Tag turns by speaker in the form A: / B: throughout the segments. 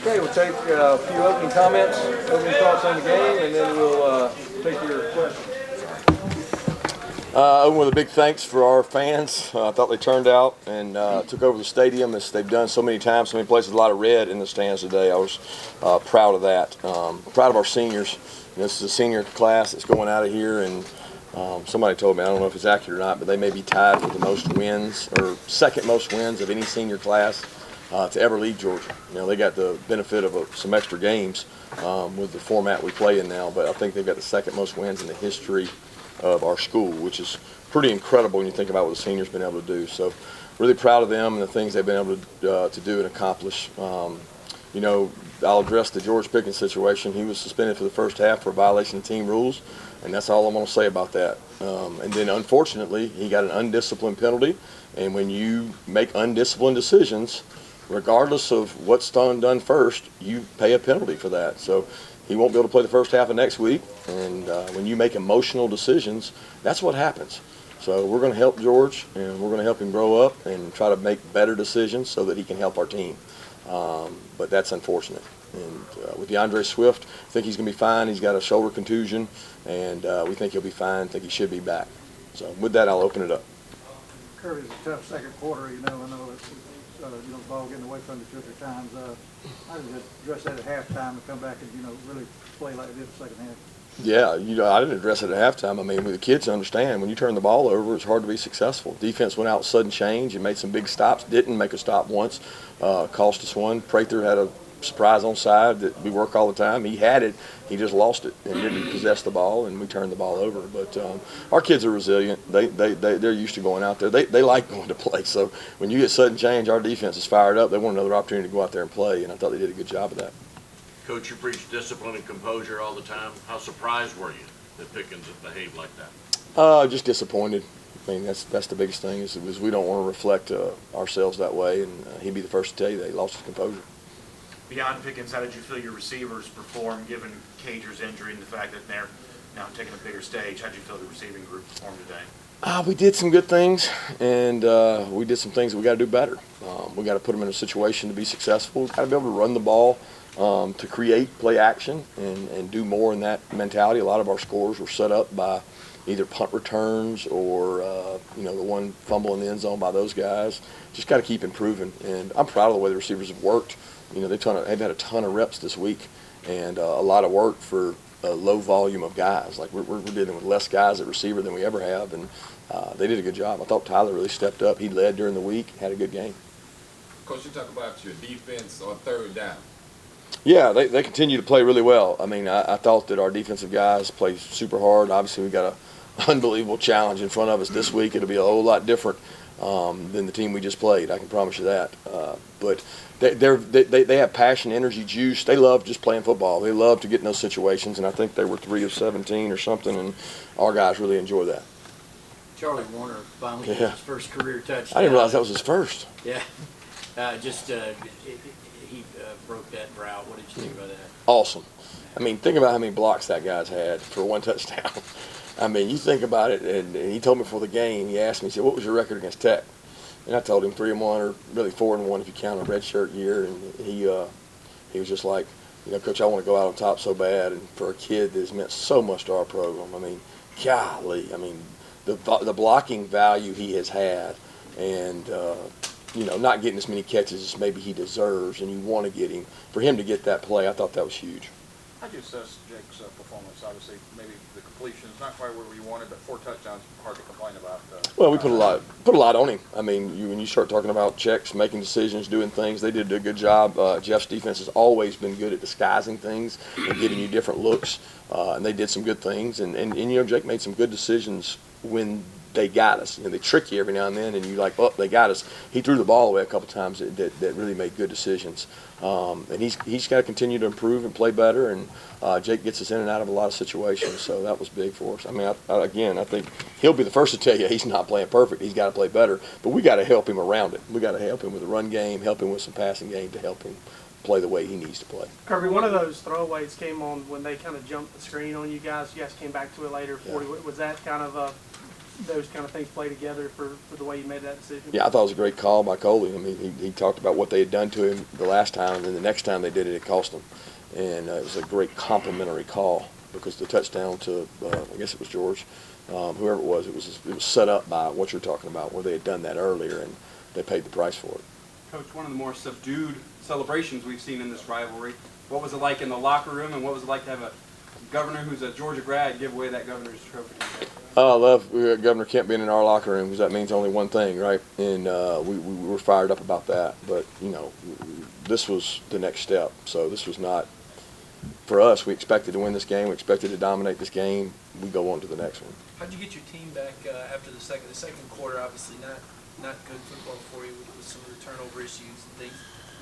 A: Okay, we'll take a few opening comments, opening thoughts on the game, and then we'll take your questions.
B: Open with a big thanks for our fans. I thought they turned out and took over the stadium as they've done so many times, so many places, a lot of red in the stands today. I was proud of that. Proud of our seniors. This is a senior class that's going out of here, and somebody told me, I don't know if it's accurate or not, but they may be tied for the most wins, or second most wins of any senior class to ever leave Georgia. They got the benefit of some extra games with the format we play in now, but I think they've got the second most wins in the history of our school, which is pretty incredible when you think about what the seniors been able to do. So really proud of them and the things they've been able to do and accomplish. I'll address the George Pickens situation. He was suspended for the first half for a violation of team rules, and that's all I'm going to say about that. And then unfortunately, he got an undisciplined penalty, and when you make undisciplined decisions, regardless of what's done first, you pay a penalty for that. So he won't be able to play the first half of next week, and when you make emotional decisions, that's what happens. So we're going to help George, and we're going to help him grow up and try to make better decisions so that he can help our team. But that's unfortunate. And with DeAndre Swift, I think he's going to be fine. He's got a shoulder contusion, and we think he'll be fine. I think he should be back. So with that, I'll open it up.
C: Kirby, it's a tough second quarter. I know it's the ball getting away from you 2 or 3 times. How did you address that at halftime and come back and really play like it did the second half?
B: Yeah, I didn't address it at halftime. I mean, the kids understand when you turn the ball over, it's hard to be successful. Defense went out sudden change and made some big stops. Didn't make a stop once, cost us one. Prather had a surprise onside that we work all the time. He had it, he just lost it and didn't possess the ball, and we turned the ball over. But our kids are resilient. They're used to going out there. They like going to play. So when you get sudden change, our defense is fired up. They want another opportunity to go out there and play, and I thought they did a good job of that.
D: Coach, you preach discipline and composure all the time. How surprised were you that Pickens behaved like that?
B: Just disappointed. I mean, that's the biggest thing is we don't want to reflect ourselves that way, and he'd be the first to tell you that he lost his composure.
E: Beyond Pickens, how did you feel your receivers performed given Cager's injury and the fact that they're now taking a bigger stage? How did you feel the receiving group performed today?
B: We did some good things, and we did some things that we got to do better. We got to put them in a situation to be successful. We've got to be able to run the ball, to create play action and do more in that mentality. A lot of our scores were set up by either punt returns or the one fumble in the end zone by those guys. Just got to keep improving, and I'm proud of the way the receivers have worked. They've had a ton of reps this week, and a lot of work for a low volume of guys. Like we're dealing with less guys at receiver than we ever have, and they did a good job. I thought Tyler really stepped up. He led during the week, had a good game.
F: Coach, you talk about your defense on third down.
B: Yeah, they continue to play really well. I mean, I thought that our defensive guys played super hard. Obviously, we got an unbelievable challenge in front of us this week. It'll be a whole lot different than the team we just played. I can promise you that. But they have passion, energy, juice. They love just playing football. They love to get in those situations, and I think they were 3 of 17 or something, and our guys really enjoy that.
G: Charlie Warner finally got his first career touchdown.
B: I didn't realize that was his first.
G: Yeah, he broke that drought. What did you think about that?
B: Awesome. I mean, think about how many blocks that guy's had for one touchdown. I mean, you think about it, and he told me before the game, he asked me, he said, what was your record against Tech? And I told him 3-1, or really 4-1 if you count a redshirt year. And he was just like, Coach, I want to go out on top so bad. And for a kid that's meant so much to our program, I mean, golly, I mean, the blocking value he has had, and not getting as many catches as maybe he deserves, and you want to get him. For him to get that play, I thought that was huge.
A: How do you assess Jake's performance? Obviously, maybe the completions not quite where we wanted, but 4 touchdowns, hard to complain about.
B: Well, we put a lot on him. I mean, when you start talking about checks, making decisions, doing things, they did a good job. Jeff's defense has always been good at disguising things and giving you different looks, and they did some good things. And Jake made some good decisions when they got us. They trick you every now and then, and you're like, oh, they got us. He threw the ball away a couple times that really made good decisions. And he's got to continue to improve and play better, and Jake gets us in and out of a lot of situations, so that was big for us. I mean, I think he'll be the first to tell you he's not playing perfect. He's got to play better, but we got to help him around it. We got to help him with the run game, help him with some passing game to help him play the way he needs to play.
H: Kirby, one of those throwaways came on when they kind of jumped the screen on you guys. You guys came back to it later. 40. Was that kind of a those kind of things play together for the way you made that decision?
B: Yeah, I thought it was a great call by Coley. I mean, he talked about what they had done to him the last time, and then the next time they did it, it cost him. And it was a great complimentary call because the touchdown to, I guess it was George, whoever it was set up by what you're talking about, where they had done that earlier, and they paid the price for it.
I: Coach, one of the more subdued celebrations we've seen in this rivalry. What was it like in the locker room, and what was it like to have a governor who's a Georgia grad give away that governor's trophy?
B: I love Governor Kemp being in our locker room because that means only one thing, right? And we were fired up about that. But, you know, this was the next step. So this was not, for us, we expected to win this game. We expected to dominate this game. We go on to the next one.
J: How'd you get your team back after the second quarter? Obviously not good football for you with some of the turnover issues and things.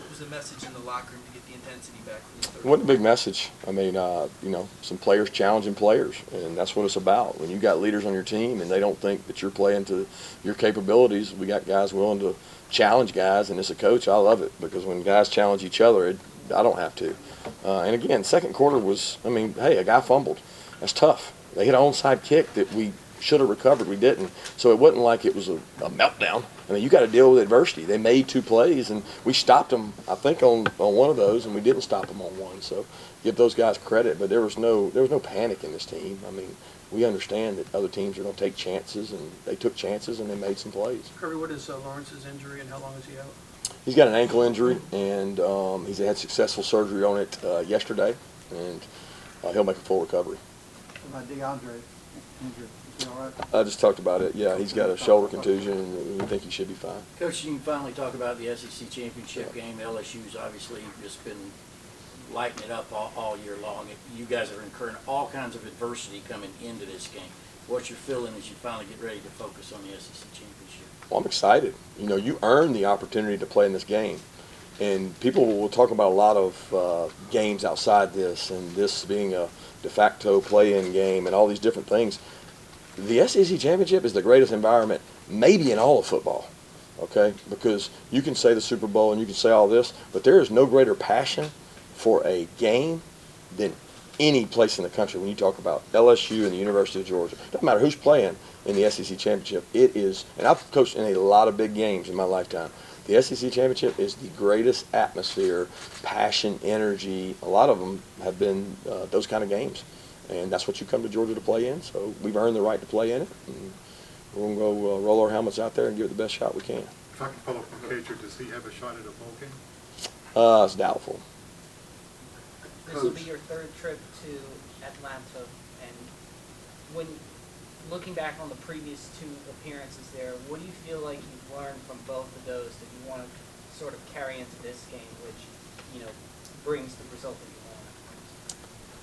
J: What was the message in the locker room to get the intensity back from the third?
B: It wasn't a big message. I mean, you know, some players challenging players, and that's what it's about. When you got leaders on your team and they don't think that you're playing to your capabilities, we got guys willing to challenge guys, and as a coach, I love it because when guys challenge each other, I don't have to. And again, second quarter was, I mean, hey, a guy fumbled. That's tough. They hit an onside kick that we should have recovered. We didn't. So it wasn't like it was a meltdown. I mean, you got to deal with adversity. They made 2 plays, and we stopped them, I think, on one of those, and we didn't stop them on one. So give those guys credit. But there was no panic in this team. I mean, we understand that other teams are going to take chances, and they took chances, and they made some plays.
J: Kirby, what is Lawrence's injury, and how long is he out?
B: He's got an ankle injury, and he's had successful surgery on it yesterday, and he'll make a full recovery.
C: My DeAndre injured. Is he all right?
B: I just talked about it. Yeah, he's got a shoulder contusion, and we think he should be fine.
G: Coach, you can finally talk about the SEC championship game. LSU's obviously just been lighting it up all year long. You guys are incurring all kinds of adversity coming into this game. What's your feeling as you finally get ready to focus on the SEC championship?
B: Well, I'm excited. You know, you earn the opportunity to play in this game. And people will talk about a lot of games outside this, and this being a de facto play-in game and all these different things. The SEC championship is the greatest environment maybe in all of football, okay? Because you can say the Super Bowl and you can say all this, but there is no greater passion for a game than any place in the country when you talk about LSU and the University of Georgia. Doesn't matter who's playing in the SEC championship. It is, and I've coached in a lot of big games in my lifetime. The SEC championship is the greatest atmosphere, passion, energy. A lot of them have been those kind of games. And that's what you come to Georgia to play in. So we've earned the right to play in it. And we're going to go roll our helmets out there and give it the best shot we can.
K: If I can follow up on Cager, does he have a shot at a bowl game?
B: It's doubtful.
L: This will be your third trip to Atlanta, and when looking back on the previous 2 appearances there, what do you feel like you've learned from both of those that you want to sort of carry into this game, which, you know, brings the result that you want?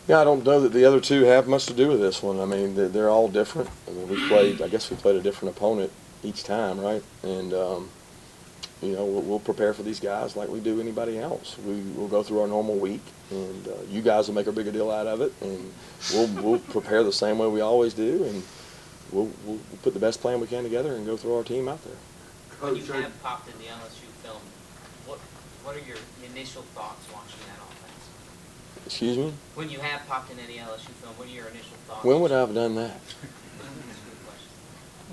B: Yeah, I don't know that the other 2 have much to do with this one. I mean, they're all different. I mean, I guess we played a different opponent each time, right? And, you know, we'll prepare for these guys like we do anybody else. We'll go through our normal week, and you guys will make a bigger deal out of it, and we'll prepare the same way we always do, and we'll put the best plan we can together and go through our team out there.
L: When you have popped in the LSU film, what are your initial thoughts watching that offense?
B: Excuse me?
L: When you have popped in any LSU film, what are your initial thoughts?
B: When would I have done that?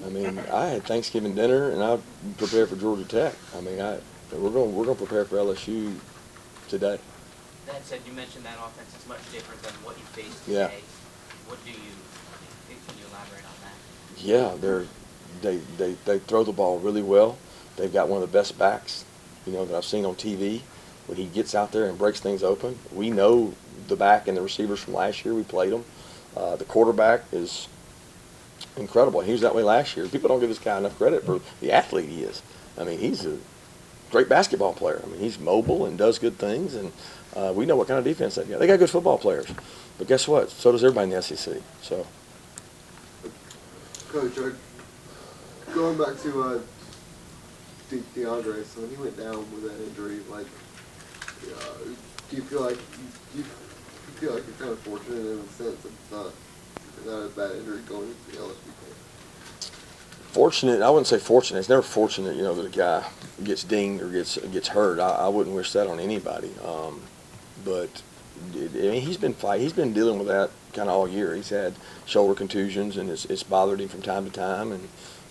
B: I mean, I had Thanksgiving dinner and I prepared for Georgia Tech. I mean, we're going to prepare for LSU today.
L: That said, you mentioned that offense is much different than what you faced
B: Yeah.
L: today. What do you think? Can you elaborate on that?
B: Yeah, they throw the ball really well. They've got one of the best backs, you know, that I've seen on TV. When he gets out there and breaks things open, we know the back and the receivers from last year. We played them. The quarterback is incredible. He was that way last year. People don't give this guy enough credit for the athlete he is. I mean, he's a great basketball player. I mean, he's mobile and does good things, and we know what kind of defense they've got. They got good football players. But guess what? So does everybody in the SEC. So,
M: Coach, going back to DeAndre, so when he went down with that injury, like, do you feel like you're kind of fortunate in the sense of not a bad injury going into the LSU game?
B: Fortunate, I wouldn't say fortunate. It's never fortunate, you know, that a guy gets dinged or gets hurt. I wouldn't wish that on anybody. But He's been dealing with that kind of all year. He's had shoulder contusions, and it's bothered him from time to time. And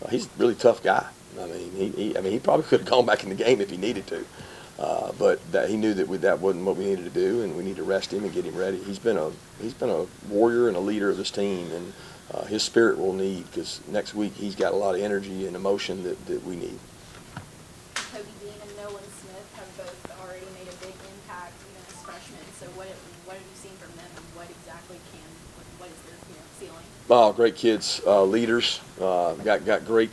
B: he's a really tough guy. I mean, he probably could have gone back in the game if he needed to, but he knew that wasn't what we needed to do, and we need to rest him and get him ready. He's been a warrior and a leader of this team, and his spirit we'll need, because next week he's got a lot of energy and emotion that we need.
N: Toby Dean and Nolan Smith have both already made a big impact, even as freshmen. So what have you seen from them, and what exactly what is their ceiling?
B: Oh, great kids, leaders, got great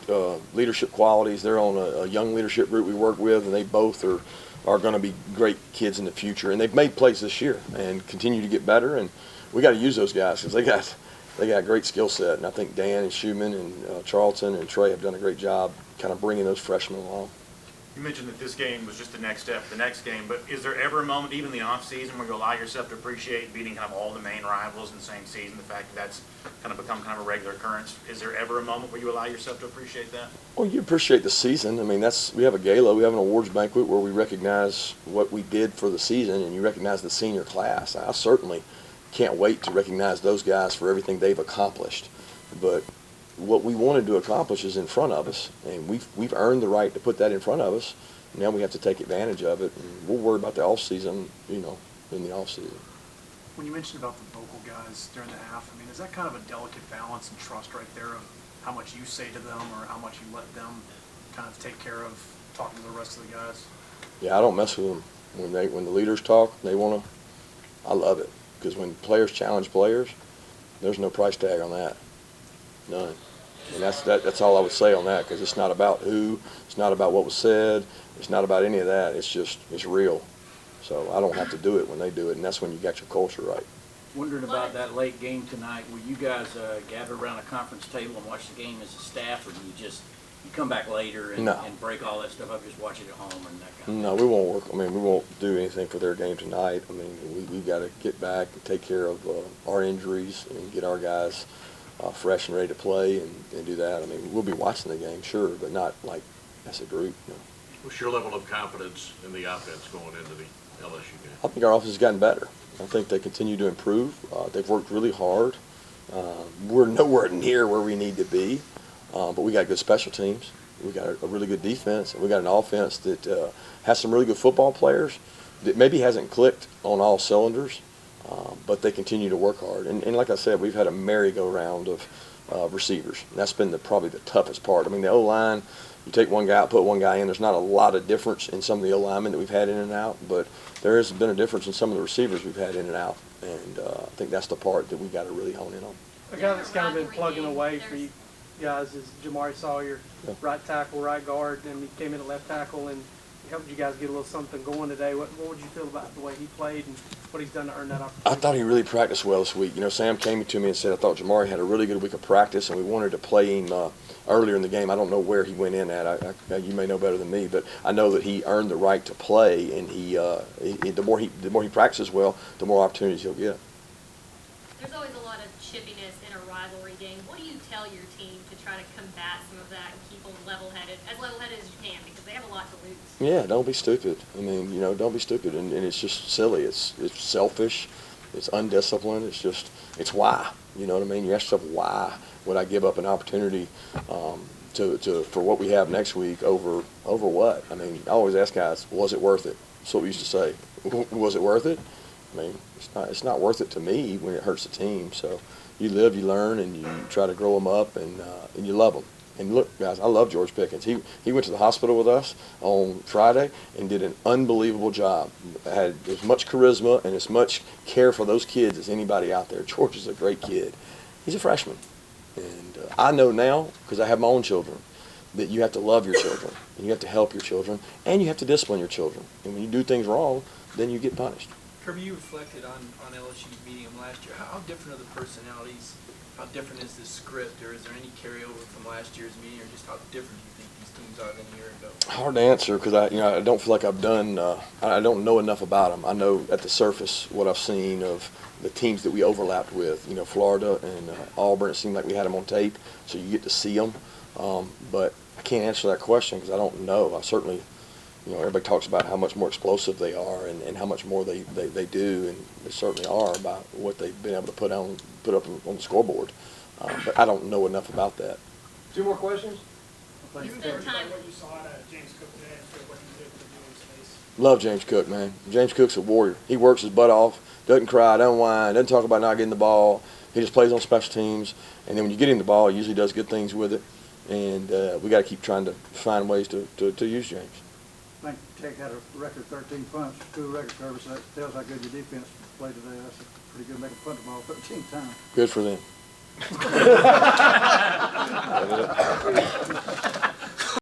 B: leadership qualities. They're on a young leadership group we work with, and they both are going to be great kids in the future. And they've made plays this year and continue to get better. And we got to use those guys, because they got a great skill set. And I think Dan and Schumann and Charlton and Trey have done a great job kind of bringing those freshmen along.
E: You mentioned that this game was just the next step, the next game, but is there ever a moment, even in the off-season, where you allow yourself to appreciate beating kind of all the main rivals in the same season, the fact that that's kind of become kind of a regular occurrence? Is there ever a moment where you allow yourself to appreciate that?
B: Well, you appreciate the season. I mean, we have a gala, we have an awards banquet where we recognize what we did for the season, and you recognize the senior class. I certainly can't wait to recognize those guys for everything they've accomplished. But what we wanted to accomplish is in front of us, and we've earned the right to put that in front of us. Now we have to take advantage of it, and we'll worry about the off season, in the off season.
H: When you mentioned about the vocal guys during the half, I mean, is that kind of a delicate balance and trust right there of how much you say to them or how much you let them kind of take care of talking to the rest of the guys?
B: Yeah, I don't mess with them. When the leaders talk, I love it, because when players challenge players, there's no price tag on that, none. And that's all I would say on that, because it's not about who, it's not about what was said, it's not about any of that. It's real. So I don't have to do it when they do it, and that's when you got your culture right.
G: Wondering about that late game tonight. Will you guys gather around a conference table and watch the game as a staff, or do you come back later and break all that stuff up, just watch it at home and that kind of
B: No, we won't work. I mean, we won't do anything for their game tonight. I mean, we've got to get back and take care of our injuries and get our guys fresh and ready to play and do that. I mean, we'll be watching the game, sure, but not like as a group. No.
D: What's your level of confidence in the offense going into the LSU game?
B: I think our offense has gotten better. I think they continue to improve. They've worked really hard. We're nowhere near where we need to be, but we got good special teams. We got a really good defense, and we got an offense that has some really good football players that maybe hasn't clicked on all cylinders, but they continue to work hard. And like I said, we've had a merry-go-round of receivers. And that's been probably the toughest part. I mean, the O-line, you take one guy out, put one guy in. There's not a lot of difference in some of the O-linemen that we've had in and out, but there has been a difference in some of the receivers we've had in and out. And I think that's the part that we've got to really hone in on.
H: A guy that's kind of been plugging away for you guys is Jamari Sawyer, right tackle, right guard, and he came in at left tackle, and he helped you guys get a little something going today. What would you feel about the way he played and what he's done to earn that opportunity?
B: I thought he really practiced well this week. Sam came to me and said, I thought Jamari had a really good week of practice, and we wanted to play him earlier in the game. I don't know where he went in at. You may know better than me, but I know that he earned the right to play, and the more he practices well, the more opportunities he'll get.
O: There's always a lot of chippiness in a rivalry game. What do you tell your team to try to combat some of that and keep them level-headed as you can, because they have a lot to lose?
B: Yeah, don't be stupid. I mean, don't be stupid, and it's just silly. It's selfish. It's undisciplined. It's why. You know what I mean? You ask yourself, why would I give up an opportunity for what we have next week over what? I mean, I always ask guys, was it worth it? That's what we used to say. Was it worth it? I mean, it's not worth it to me when it hurts the team. So you live, you learn, and you try to grow them up, and you love them. And look, guys, I love George Pickens. He went to the hospital with us on Friday and did an unbelievable job. Had as much charisma and as much care for those kids as anybody out there. George is a great kid. He's a freshman. And I know now, because I have my own children, that you have to love your children, and you have to help your children, and you have to discipline your children. And when you do things wrong, then you get punished.
J: Kirby, you reflected on LSU meeting them last year. How different are the personalities? How different is this script, or is there any carryover from last year's meeting, or just how different do you think these teams are than a year ago?
B: Hard to answer, because I don't feel like I've done. I don't know enough about them. I know at the surface what I've seen of the teams that we overlapped with. Florida and Auburn. It seemed like we had them on tape, so you get to see them. But I can't answer that question because I don't know. I certainly, everybody talks about how much more explosive they are and how much more they do, and they certainly are by what they've been able to put up on the scoreboard. But I don't know enough about that.
C: 2 more questions?
O: You spent time.
H: What you saw out of James Cook today and what he did for Julie's face.
B: Love James Cook, man. James Cook's a warrior. He works his butt off, doesn't cry, doesn't whine, doesn't talk about not getting the ball. He just plays on special teams, and then when you get him the ball, he usually does good things with it. And we got to keep trying to find ways to use James.
C: I think Tech had a record 13 punts, school record service. That tells how good your defense played today. That's pretty good, making punt the ball 13 times.
B: Good for them.